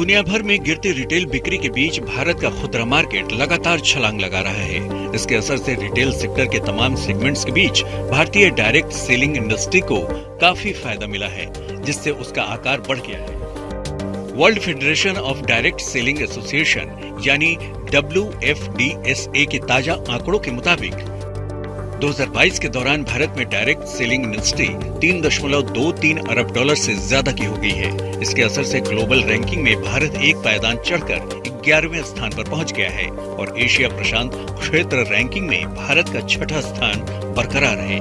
दुनिया भर में गिरती रिटेल बिक्री के बीच भारत का खुदरा मार्केट लगातार छलांग लगा रहा है। इसके असर से रिटेल सेक्टर के तमाम सेगमेंट्स के बीच भारतीय डायरेक्ट सेलिंग इंडस्ट्री को काफी फायदा मिला है, जिससे उसका आकार बढ़ गया है। World federation of direct selling association यानी WFDSA के ताजा आंकड़ों के मुताबिक 2022 के दौरान भारत में डायरेक्ट सेलिंग इंडस्ट्री 3.23 अरब डॉलर से ज्यादा की हो गई है। इसके असर से ग्लोबल रैंकिंग में भारत एक पायदान चढ़कर 11वें स्थान पर पहुंच गया है और एशिया प्रशांत क्षेत्र रैंकिंग में भारत का छठा स्थान बरकरार है।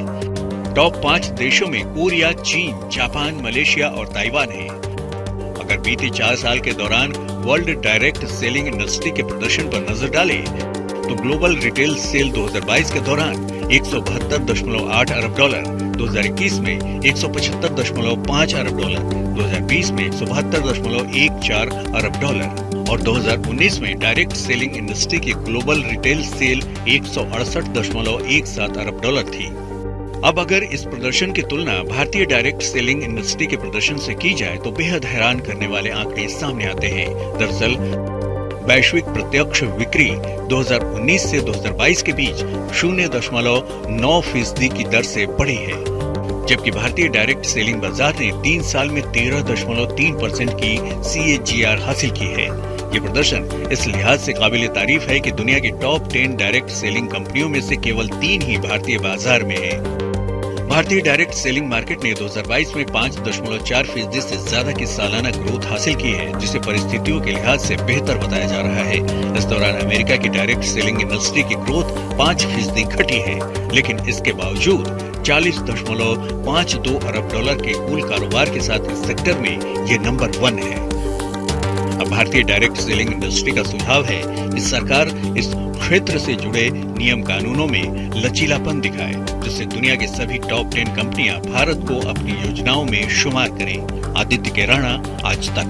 टॉप 5 देशों में कोरिया, चीन, जापान, मलेशिया और ताइवान है। अगर बीते 4 साल के दौरान वर्ल्ड डायरेक्ट सेलिंग इंडस्ट्री के प्रदर्शन पर नजर डालें, तो ग्लोबल रिटेल सेल 2022 के दौरान 172.8 अरब डॉलर, 2021 में 175.5 अरब डॉलर, 2020 में 172.14 अरब डॉलर और 2019 में डायरेक्ट सेलिंग इंडस्ट्री की ग्लोबल रिटेल सेल 168.17 अरब डॉलर थी। अब अगर इस प्रदर्शन की तुलना भारतीय डायरेक्ट सेलिंग इंडस्ट्री के प्रदर्शन से की जाए तो बेहद हैरान करने वाले आंकड़े सामने आते हैं। दरअसल वैश्विक प्रत्यक्ष बिक्री 2019 से 2022 के बीच 0.9% की दर से बढ़ी है, जबकि भारतीय डायरेक्ट सेलिंग बाजार ने 3 साल में 13.3% की CAGR हासिल की है। ये प्रदर्शन इस लिहाज से काबिल तारीफ है कि दुनिया की टॉप 10 डायरेक्ट सेलिंग कंपनियों में से केवल 3 ही भारतीय बाजार में है। भारतीय डायरेक्ट सेलिंग मार्केट ने 2022 में 5.4% से ज्यादा की सालाना ग्रोथ हासिल की है, जिसे परिस्थितियों के लिहाज से बेहतर बताया जा रहा है। इस दौरान अमेरिका की डायरेक्ट सेलिंग इंडस्ट्री की ग्रोथ 5% घटी है, लेकिन इसके बावजूद 40.52 अरब डॉलर के कुल कारोबार के साथ इस सेक्टर में ये नंबर 1 है। अब भारतीय डायरेक्ट सेलिंग इंडस्ट्री का सुझाव है कि सरकार इस क्षेत्र से जुड़े नियम कानूनों में लचीलापन दिखाए, जिससे दुनिया के सभी टॉप 10 कंपनियां भारत को अपनी योजनाओं में शुमार करें। आदित्य केराणा, आज तक।